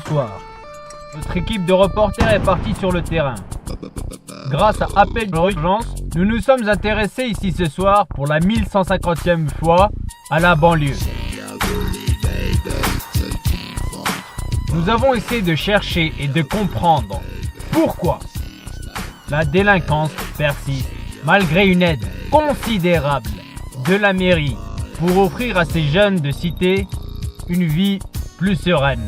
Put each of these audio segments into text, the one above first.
Bonsoir. Notre équipe de reporters est partie sur le terrain. Grâce à appel d'urgence, nous nous sommes intéressés ici ce soir pour la 1150e fois à la banlieue. Nous avons essayé de chercher et de comprendre pourquoi la délinquance persiste malgré une aide considérable de la mairie pour offrir à ces jeunes de cité une vie plus sereine.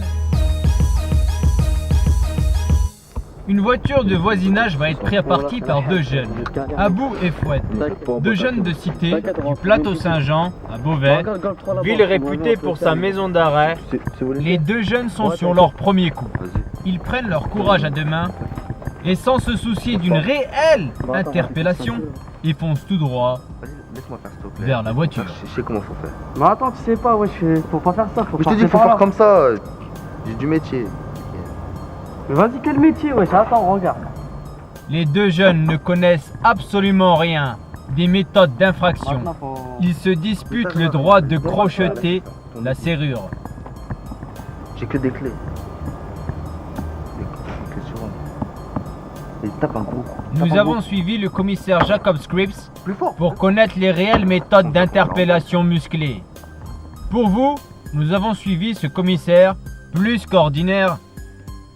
Une voiture de voisinage va être prise à partie par deux jeunes, Abou et Fouad, deux jeunes de cité du plateau Saint-Jean à Beauvais, ville réputée pour sa maison d'arrêt. Les deux jeunes sont sur leur premier coup. Ils prennent leur courage à deux mains et sans se soucier d'une réelle interpellation, ils foncent tout droit vers la voiture. Je sais comment faut faire. Mais attends, tu sais pas, ouais, faut pas faire ça. Je te dis, faut faire comme ça. J'ai du métier. Mais vas-y, quel métier, ouais, attends, regarde. Les deux jeunes ne connaissent absolument rien des méthodes d'infraction. Ils se disputent le droit de crocheter la serrure. J'ai que des clés. Des clés sur moi. Et tape un gros coup. Nous avons suivi le commissaire Jacob Scripps Plus fort. pour connaître les réelles méthodes d'interpellation musclée. Pour vous, nous avons suivi ce commissaire plus qu'ordinaire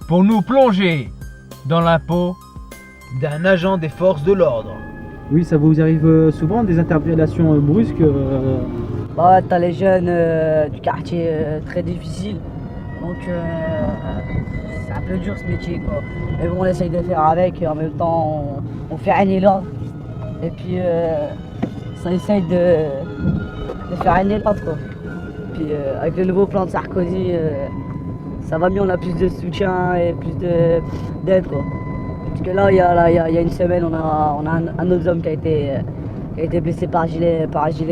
pour nous plonger dans la peau d'un agent des forces de l'ordre. Oui, ça vous arrive souvent des interpellations brusques Bah, t'as les jeunes du quartier très difficile, donc c'est un peu dur ce métier quoi. Mais bon, on essaye de faire avec et en même temps on fait régner l'ordre. Et puis ça essaye de faire régner l'ordre quoi. Puis avec le nouveau plan de Sarkozy, ça va mieux, on a plus de soutien et plus d'aide quoi. Parce que là, il y a une semaine, on a un autre homme qui a été blessé par gilet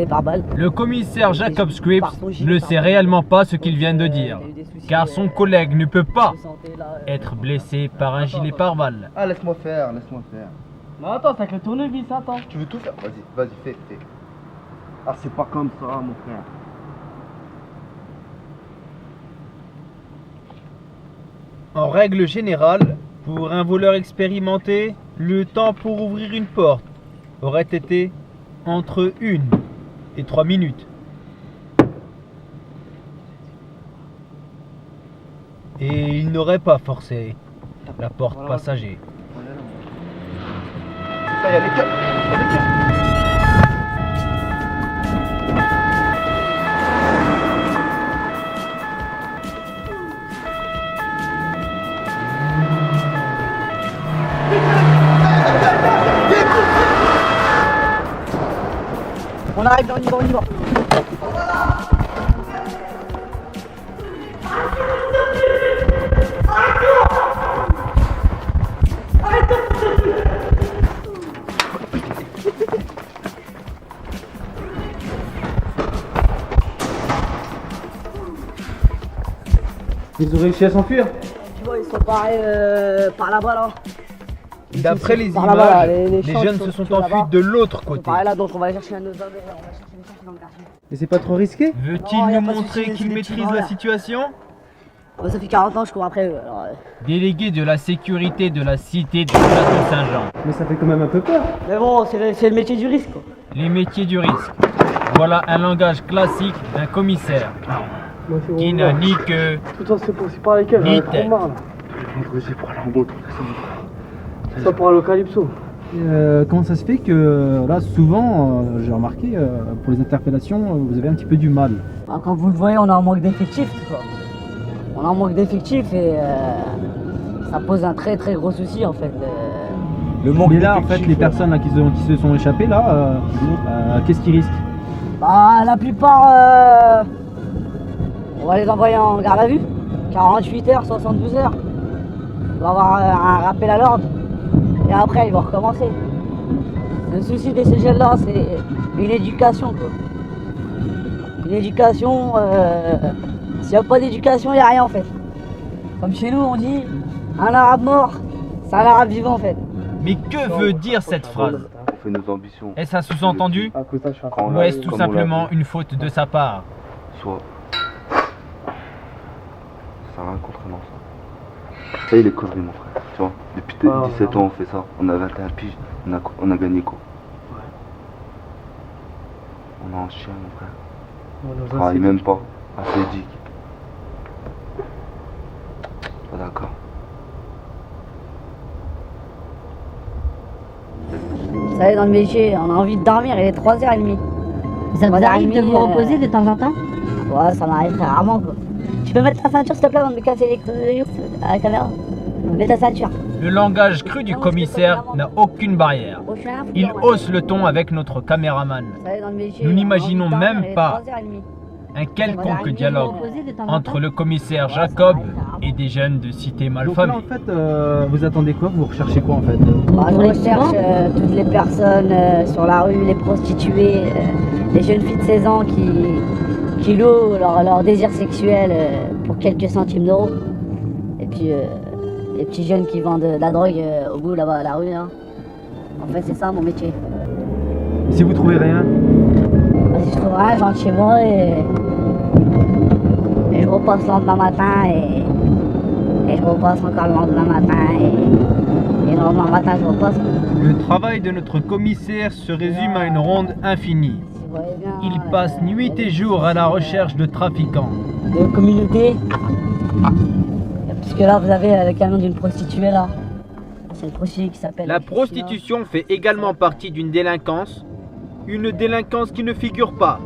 par balle. Le commissaire Jacob Scripps ne sait réellement pas ce qu'il vient de dire, car son collègue ne peut pas être blessé par un gilet par balle. Ah, laisse-moi faire, laisse-moi faire. Mais attends, c'est avec le tournevis, attends. Tu veux tout faire? Vas-y, fais. Ah, c'est pas comme ça, mon frère. En règle générale, pour un voleur expérimenté, le temps pour ouvrir une porte aurait été entre 1 et 3 minutes. Et il n'aurait pas forcé la porte passager. Là, il y a des cœurs. On arrive, on y va. Ils ont réussi à s'enfuir. Tu vois, ils sont parés par là-bas là. D'après les Par là-bas, là, images, les les champs jeunes qui se sont sont enfuis là-bas. de l'autre Ils sont côté. parés là, donc on va aller chercher un autre homme et on va chercher les chercher dans le quartier. Et c'est pas trop risqué? Veut-il Non, y a nous pas de montrer souci, qu'il c'est des maîtrise petits la barrières. situation? Bon, ça fait 40 ans que je cours après eux. Alors, Délégué de la sécurité de la cité du plateau Saint-Jean. Mais ça fait quand même un peu peur. mais bon, c'est le métier du risque quoi. Les métiers du risque. Voilà un langage classique d'un commissaire qui n'a ni queue Putain, c'est pas avec elle, Ni j'en ai trop tête. marre là. Vas-y, pour aller en route. Ça pour aller au Calypso. Comment ça se fait que là, souvent, j'ai remarqué, pour les interpellations, vous avez un petit peu du mal. Alors, comme vous le voyez, on a un manque d'effectifs quoi. On a un manque d'effectifs et ça pose un très très gros souci en fait. Le manque là, en fait, les personnes là, qui se sont échappées, là, qu'est-ce qu'ils risquent? Bah la plupart on va les envoyer en garde à vue. 48 heures, 72 heures. On va avoir un rappel à l'ordre. Et après ils vont recommencer. Le souci de ces jeunes-là, c'est une éducation quoi. Une éducation, s'il n'y a pas d'éducation, il n'y a rien en fait. Comme chez nous on dit, un arabe mort, c'est un arabe vivant en fait. Mais que veut dire cette phrase? On fait nos ambitions. Est-ce un sous-entendu? À cause de ça, je suis un Quand on Ou l'a- est-ce tout comme on l'a simplement dit. une faute de sa part? Soit. Ça sert à rien qu'on traîne ensemble. Ça y est, les conneries, mon frère. Tu vois, depuis 17 ans, on fait ça. On a 21 piges. On a gagné quoi? On a un chien, mon frère. On travaille même pas. Assédique. Pas d'accord. Vous savez, dans le métier, on a envie de dormir, il est 3h30. Ça vous arrive de vous reposer de temps en temps? Ouais, ça m'arrive très rarement quoi. Tu peux mettre ta ceinture s'il te plaît avant de me casser les à la caméra? Mets ta ceinture. Le langage cru du commissaire n'a aucune barrière. Il hausse le ton avec notre caméraman. Vous savez, dans le métier, Nous on a n'imaginons envie de dormir, même il est pas 3h30. un quelconque dialogue entre le commissaire Jacob et des jeunes de cité Donc là, malfamée. en fait, vous attendez quoi? Vous recherchez quoi en fait? Bah, je recherche toutes les personnes sur la rue, les prostituées, les jeunes filles de 16 ans qui louent leur désir sexuel pour quelques centimes d'euros. Et puis les petits jeunes qui vendent de la drogue au bout là-bas à la rue. Hein. En fait, c'est ça mon métier. Et si vous trouvez rien? Bah, si je trouve rien, je rentre chez moi et je repasse le lendemain matin et je repasse encore le lendemain matin et le lendemain matin je repasse. Le travail de notre commissaire se résume à une ronde infinie. Si vous voyez bien, Il passe nuit et jour à la recherche de trafiquants. de communauté. Puisque là vous avez le camion d'une prostituée là. C'est une prostituée qui s'appelle. La Christina. prostitution fait également partie d'une délinquance. Une délinquance qui ne figure pas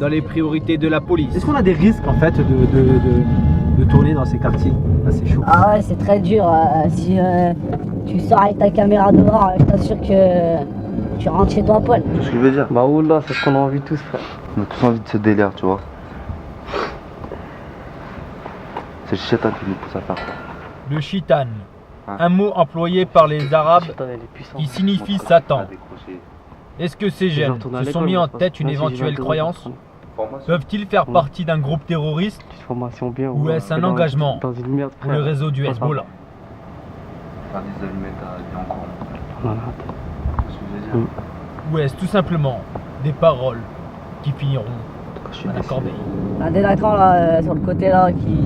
dans les priorités de la police. Est-ce qu'on a des risques en fait de tourner dans ces quartiers? Là, c'est chaud. Ah ouais, c'est très dur. Si tu sors avec ta caméra dehors, je t'assure que tu rentres chez toi à poil. Tu vois ce que je veux dire? Bah oula, c'est ce qu'on a envie tous, frère. On a tous envie de ce délire, tu vois. C'est le chétan qui nous pousse à faire ça. Le chitan, Hein? un mot employé par les Arabes Putain, elle est puissante. qui signifie Mon frère, Satan. à décrocher. Est-ce que ces Je vais jeunes retourner à se sont l'école, mis en moi, tête une vas-y, j'ai éventuelle 22 ans, croyance? Formation. Peuvent-ils faire partie d'un groupe terroriste Petite formation bien. ou est-ce un dans- engagement dans une merde, pour le frère. réseau du Hezbollah? Faire des allumettes à bien encore. Voilà. Tu vois ce que je veux dire? Ou est-ce tout simplement des paroles qui finiront Je suis à la décidé. corbeille? Un délinquant là sur le côté là qui.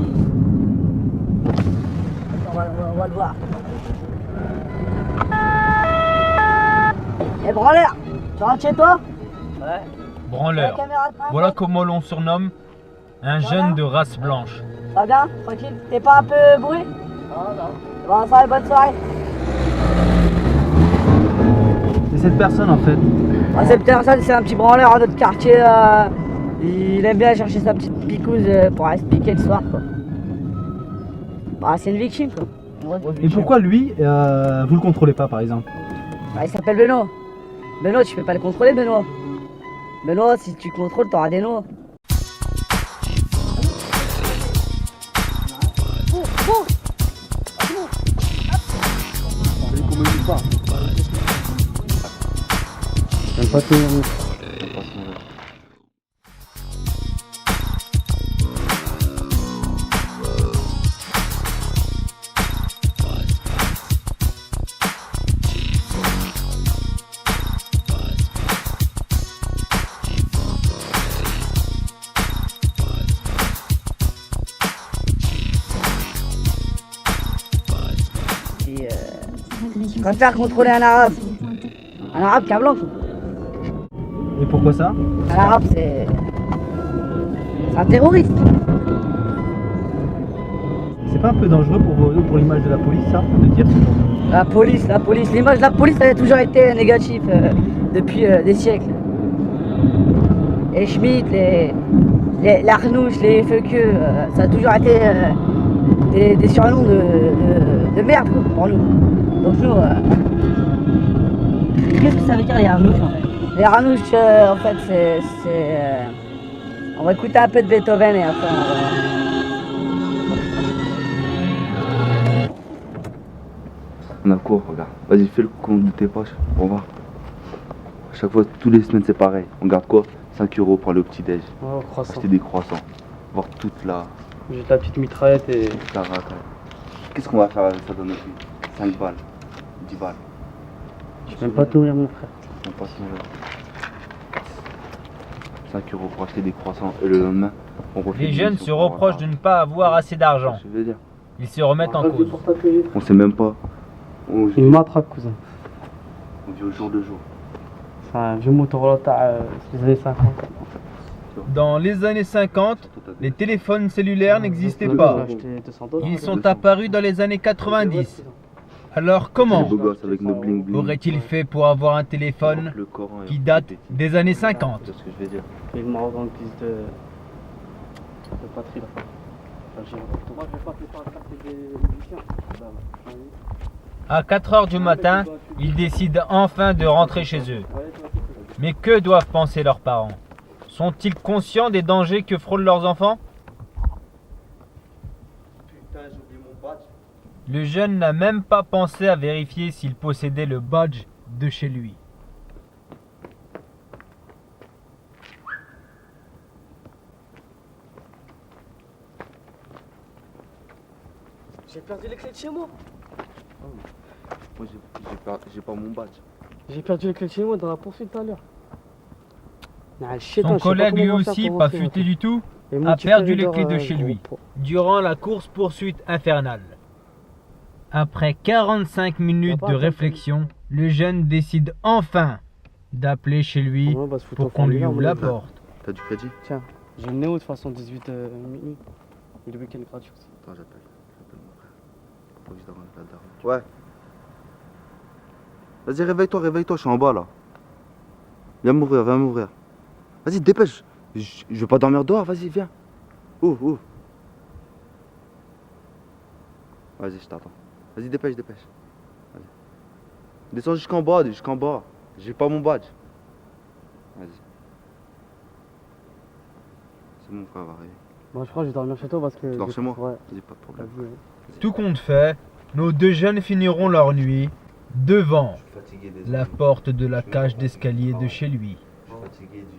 On va le voir. Eh branleur, tu rentres chez toi? Ouais. Branleur, voilà comment l'on surnomme un jeune de race blanche. Ça va bien? Tranquille? T'es pas un peu bourré? Non, non. Bon, ça va, bonne soirée. C'est cette personne en fait. Ah, cette personne, c'est un petit branleur à notre quartier. Il aime bien chercher sa petite picouse pour aller se piquer le soir, quoi. Bah, c'est une victime, quoi. Et pourquoi lui, vous le contrôlez pas par exemple? Bah, il s'appelle Benoît. Benoît, tu peux pas le contrôler, Benoît. Benoît, si tu contrôles, t'auras des noix. J'aime pas tenir mon Puis, je préfère contrôler un arabe. Un arabe qu'un blanc, quoi. Et pourquoi ça? Un arabe, c'est un terroriste. C'est pas un peu dangereux pour l'image de la police ça? De dire ce genre de... La police, l'image de la police, elle a toujours été négative depuis des siècles. Les Schmitt, les Arnouche, les Feuqueux, ça a toujours été des surnoms de merde quoi, pour nous. Donc nous, Qu'est-ce que ça veut dire les Arnouches en fait? les Arnouches, en fait, c'est on va écouter un peu de Beethoven et après on va... On a quoi, regarde. Vas-y, fais le compte de tes poches. On va. À chaque fois, toutes les semaines, c'est pareil. On garde quoi? 5 € pour aller au petit-déj. Ouais, au croissant. Acheter des croissants. Voir toute la J'ai la petite mitraillette et. rate. Qu'est-ce qu'on va faire avec ça dans notre vie? 5 balles. 10 balles. Je vais même pas te nourrir, mon frère. On passe 5 € pour acheter des croissants. Et le lendemain, on refait Les des jeunes missions se pour avoir reprochent de ne pas avoir assez d'argent. Je veux dire. ils se remettent en cause. On sait même pas. Il m'attrape, cousin. On vit au jour le jour. C'est un vieux Motorola des années 50. Dans les années 50, les téléphones cellulaires n'existaient pas. Ils sont apparus dans les années 90. Alors comment Les beaux gosses avec nos bling bling. aurait-il fait pour avoir un téléphone Le Coran qui date des années 50? C'est ce que je vais dire. Et le Marocain piste de patrie là. Moi je vais pas faire la carte des musiciens. À 4 heures du matin, ils décident enfin de rentrer chez eux. Mais que doivent penser leurs parents? Sont-ils conscients des dangers que frôlent leurs enfants? Putain, j'ai oublié mon badge. Le jeune n'a même pas pensé à vérifier s'il possédait le badge de chez lui. J'ai perdu les clés de chez moi. Moi j'ai pas mon badge. J'ai perdu les clés de chez moi dans la poursuite tout à l'heure. Son collègue lui aussi, pas futé du tout, a perdu les clés de chez lui durant la course-poursuite infernale. Après 45 minutes de réflexion, le jeune décide enfin d'appeler chez lui pour qu'on lui ouvre la porte. T'as du crédit? Tiens, j'ai le Néo de façon 18 minuit. Et le week-end gratuit aussi. Attends, j'appelle mon frère. Faut que je dorme la daronne. Ouais. Vas-y, réveille-toi, je suis en bas là. Viens m'ouvrir. Vas-y, dépêche. Je veux pas dormir dehors, vas-y, viens. Ouvre. Vas-y, je t'attends. Vas-y, dépêche. Vas-y. Descends jusqu'en bas. J'ai pas mon badge. Vas-y. C'est mon frère, va arriver. Bon, je crois que je vais dormir chez toi parce que. Tu dors chez moi? Ouais. Vas-y, pas de problème. Vas-y, ouais. Tout compte fait, nos deux jeunes finiront leur nuit devant Je suis fatigué des la porte de la cage d'escalier de chez lui. Je suis fatigué du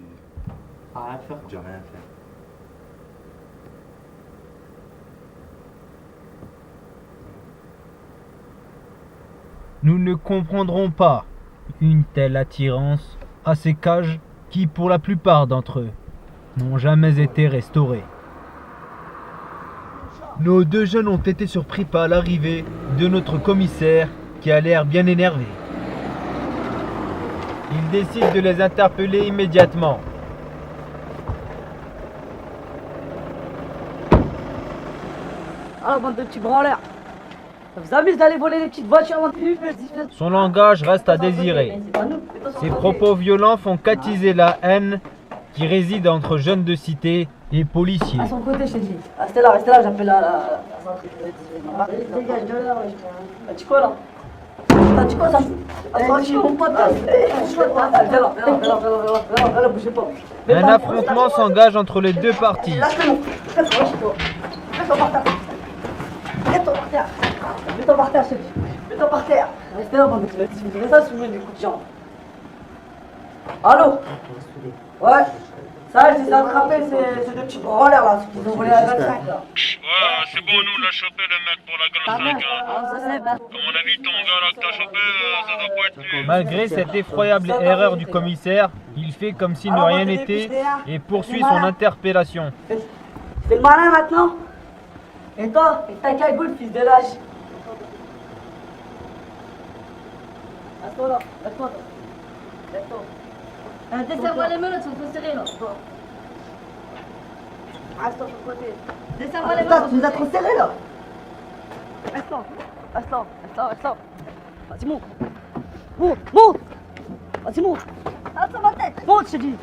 Rien faire. rien faire. Nous ne comprendrons pas une telle attirance à ces cages qui, pour la plupart d'entre eux, n'ont jamais été restaurées. Nos deux jeunes ont été surpris par l'arrivée de notre commissaire qui a l'air bien énervé. Il décide de les interpeller immédiatement. Ah, bande de petits branleurs. Ça vous amuse d'aller voler les petites voitures avant de... Son langage reste à désirer. Ses propos violents font qu'attiser la haine qui réside entre jeunes de cité et policiers. À son côté, je t'ai dit. Restez là, j'appelle la dégage de là, t'as dit quoi là? T'as dit quoi ça? Tranquille, mon pote. Viens là, bougez pas. Un affrontement s'engage entre les deux parties. Lâche-le, mets-toi par terre. Mets-toi par terre, je te dis. Mets-toi par terre. Restez là, bande de petits. Vous verrez ça sous des coups de jambe. Allô? Ouais. Ça, je les ai attrapés, ces deux petits branleurs là, qui ont volé la 25 là. Ouais, c'est bon, nous on a chopé le mec pour la grosse 5. À mon avis, ton gars là que t'as chopé, ça doit pas être lui. Malgré cette effroyable erreur du commissaire, il fait comme si de rien n'était et poursuit son interpellation. Fais le malin maintenant. Et toi, et ta cagoule, fils de lâche. Laisse-toi là, laisse-toi. Desserre-moi les menottes, sont trop serrées là. Reste-toi sur le côté. Desserre-moi les Putain, menottes. tu nous as trop serré là. Reste-toi. Vas-y, monte. Vas-y, monte. Attends ma tête. Monte, je te dis.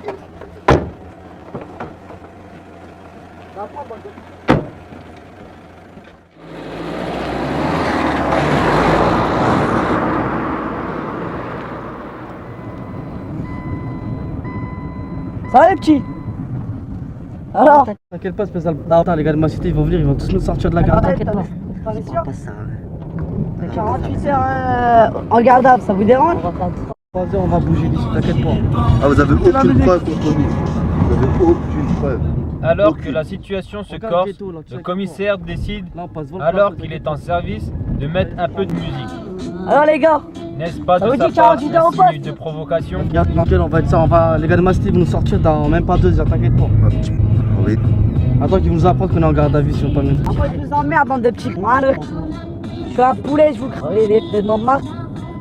Ça va les petits? Alors? T'inquiète pas, spécial. Attends, les gars de ma cité, ils vont venir, ils vont tous nous sortir de la garde. T'inquiète pas. T'en es sûr? 48 heures en garde à vue, ça vous dérange? Vas-y, on va bouger d'ici, t'inquiète pas. Ah, vous avez aucune preuve contre lui. Vous avez aucune preuve. Alors que la situation se corse, le commissaire décide, alors qu'il est en service, de mettre un peu de musique. Alors les gars, N'est-ce pas Ça de vous sa dit part 48 heures au un signe poste de provocation? Regarde, tranquille, on va être ça, les gars de ma cité vont nous sortir dans même pas 2 heures, t'inquiète pas. Ah, oui. Attends qu'ils nous apprennent qu'on est en garde à vue si on pas mieux. Après, je vous emmerde, bande de petits maleux. Je suis un poulet, je vous crée les noms de marque.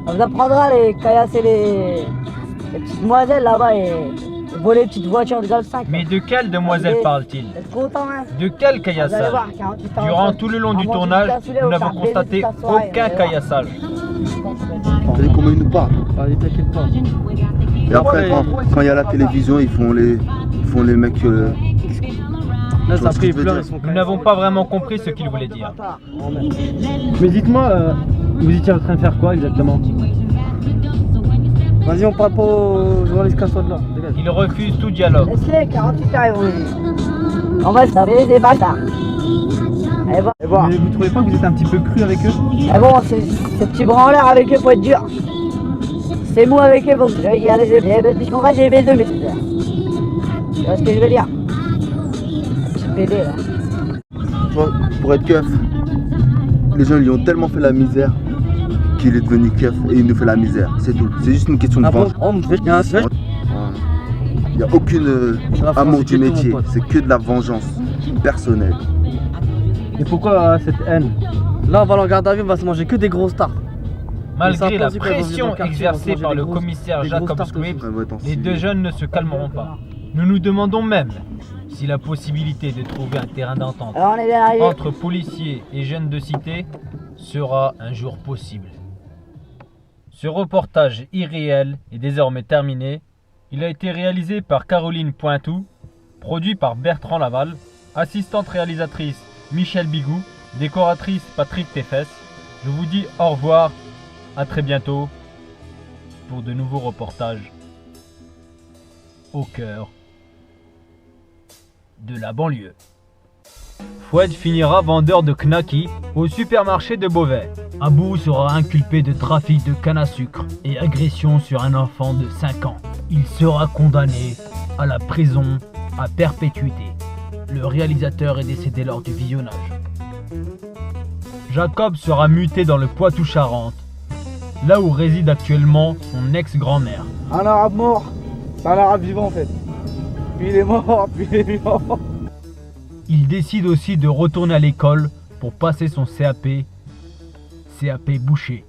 On vous apprendra les caillasser les petites demoiselles là-bas et voler les petites voitures de Golf 5. Mais de quelle demoiselle parle-t-il? Vous êtes content, hein? De quel Vous allez caillassage? voir, 48 ans, Durant tout le long du tournage, nous n'avons constaté aucun caillassage. T'as vu comment ils nous parlent? Vas-y, t'inquiète pas. Et après, quand il y a la télévision, ils font les mecs. Là, Tu vois ça ce pris que je veux plein, dire ils sont Nous n'avons pas vraiment compris ce qu'il voulait dire. Mais dites-moi, vous étiez en train de faire quoi exactement? Vas-y, on parle pas aux journalistes casse-toi de là. Dégage. Il refuse tout dialogue. Laissez, 48 heures, ils vont venir. On va se taper des bâtards. Et bon, Mais vous trouvez pas que vous êtes un petit peu cru avec eux? et bon, ces petits branleurs avec eux, faut être dur. C'est mou avec eux, faut que il y a les qu'on va, j'ai les deux, mais tu vois ce que je veux dire? Petit PD là. Tu vois, pour être keuf, les gens lui ont tellement fait la misère qu'il est devenu keuf et il nous fait la misère. C'est tout. C'est juste une question de Ah bon, vengeance. il y a un seul. Il n'y a aucune La France, amour c'est du que tout, métier. mon pote. C'est que de la vengeance personnelle. Et pourquoi cette haine? Là, on va aller en garde à vue, on va se manger que des gros stars. Malgré la Ils savent pas, ils vont vivre dans pression le quartier, exercée ils vont par manger le des grosses- commissaire des grosses Jacob tartes Scribs, Ouais, attends, les deux jeunes ne se calmeront pas. Nous nous demandons même si la possibilité de trouver un terrain d'entente Alors on est bien arrivé. entre policiers et jeunes de cité sera un jour possible. Ce reportage irréel est désormais terminé. Il a été réalisé par Caroline Pointou, produit par Bertrand Laval, assistante réalisatrice Michel Bigou, décoratrice Patrick Teffes. Je vous dis au revoir, à très bientôt pour de nouveaux reportages au cœur de la banlieue. Fouad finira vendeur de knacky au supermarché de Beauvais. Abou sera inculpé de trafic de canne à sucre et agression sur un enfant de 5 ans. Il sera condamné à la prison à perpétuité. Le réalisateur est décédé lors du visionnage. Jacob sera muté dans le Poitou-Charentes, là où réside actuellement son ex-grand-mère. Un arabe mort, c'est un arabe vivant en fait. Puis il est mort, puis il est vivant. Il décide aussi de retourner à l'école pour passer son CAP boucher.